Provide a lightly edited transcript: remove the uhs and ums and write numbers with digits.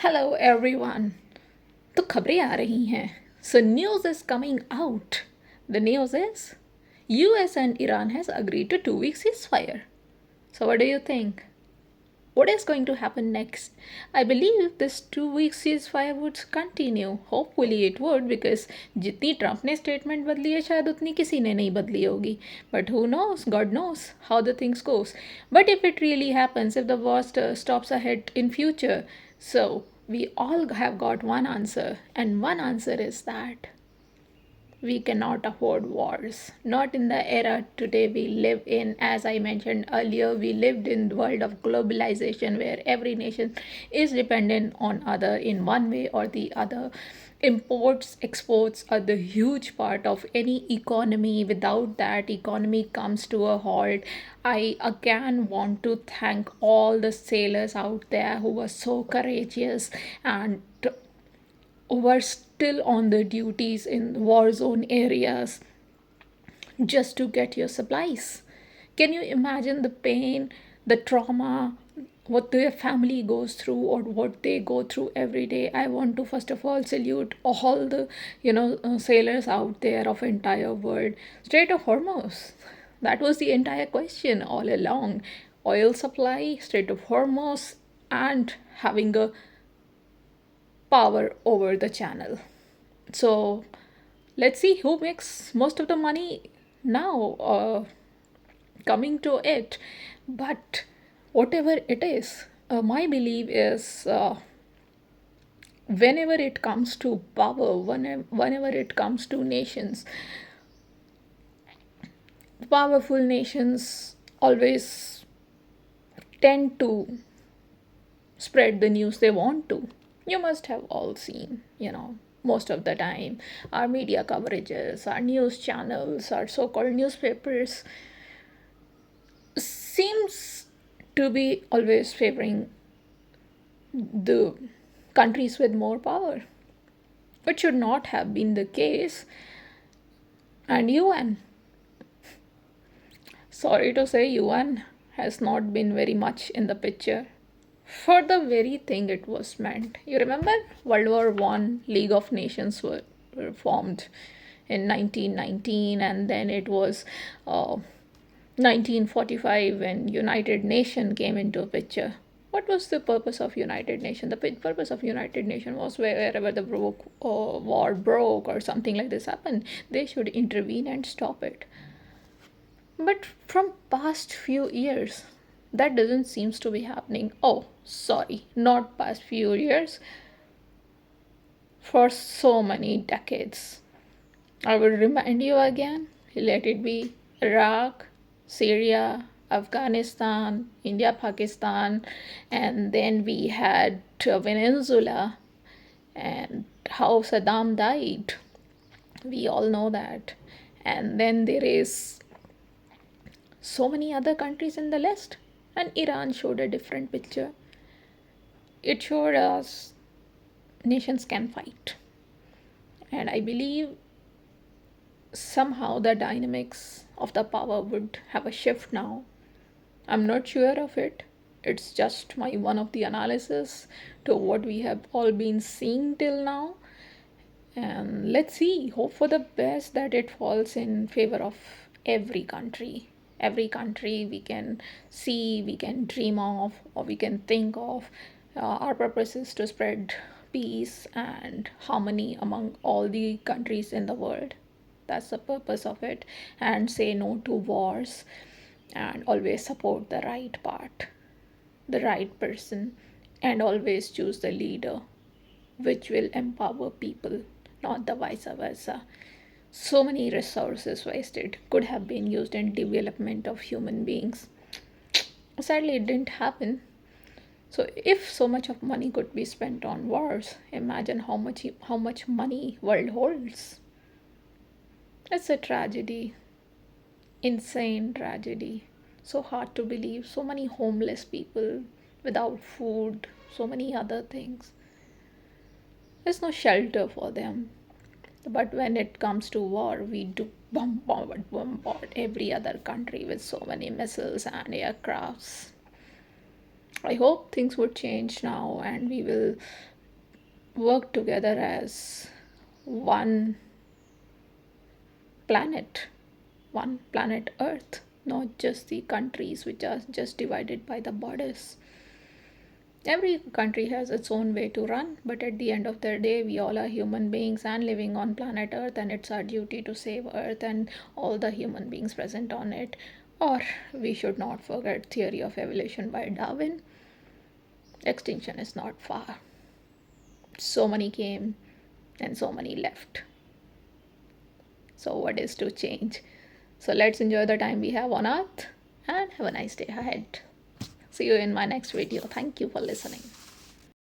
Hello everyone. तो खबरें आ रही हैं. So news is coming out. The news is US and Iran has agreed to 2 week ceasefire. So what do you think? What is going to happen next? I believe this 2 week ceasefire would continue. Hopefully it would because जितनी Trump ने statement बदली है शायद उतनी किसी ने नहीं बदली होगी. But who knows? God knows how the things goes. But if it really happens, if the war stops ahead in future, so we all have got one answer, and one answer is that we cannot afford wars. Not in the era today we live in. As I mentioned earlier, we lived in the world of globalization where every nation is dependent on other in one way or the other. Imports, exports are the huge part of any economy. Without that, economy comes to a halt. I again want to thank all the sailors out there who were so courageous and were still on the duties in war zone areas just to get your supplies. Can you imagine the pain, the trauma, what their family goes through or what they go through every day? I want to first of all salute all the sailors out there of entire world. Strait of Hormuz, that was the entire question all along. Oil supply, Strait of Hormuz, and having a power over the channel. So let's see who makes most of the money now coming to it. But whatever it is, my belief is whenever it comes to power, whenever it comes to nations, powerful nations always tend to spread the news they want to. You must have all seen, most of the time, our media coverages, our news channels, our so called newspapers seems to be always favoring the countries with more power, which should not have been the case. And UN, sorry to say, UN has not been very much in the picture for the very thing it was meant. You remember World War One, League of Nations were formed in 1919, and then it was 1945 when United Nation came into picture. What was the purpose of United Nation? The purpose of United Nation was wherever the war broke or something like this happened, they should intervene and stop it. But from past few years, that doesn't seems to be happening. Oh, sorry, not past few years, for so many decades. I will remind you again, let it be Iraq, Syria, Afghanistan, India, Pakistan, and then we had Venezuela and how Saddam died. We all know that. And then there is so many other countries in the list, and Iran showed a different picture. It showed us nations can fight, and I believe somehow the dynamics of the power would have a shift now. I'm not sure of it. It's just my one of the analysis to what we have all been seeing till now. And let's see, hope for the best that it falls in favor of every country. Every country we can see, we can dream of, or we can think of. Our purpose is to spread peace and harmony among all the countries in the world. That's the purpose of it. And say no to wars and always support the right part, the right person, and always choose the leader which will empower people, not the vice versa. So many resources wasted could have been used in development of human beings. Sadly, it didn't happen. So if so much of money could be spent on wars, imagine how much money world holds. It's a tragedy, insane tragedy. So hard to believe. So many homeless people without food, so many other things. There's no shelter for them. But when it comes to war, we do bombard every other country with so many missiles and aircrafts. I hope things would change now and we will work together as one planet, one planet Earth, not just the countries which are just divided by the borders. Every country has its own way to run, but at the end of the day, we all are human beings and living on planet Earth, and it's our duty to save Earth and all the human beings present on it. Or we should not forget theory of evolution by Darwin. Extinction is not far. So many came and so many left. So what is to change? So let's enjoy the time we have on Earth and have a nice day ahead. See you in my next video. Thank you for listening.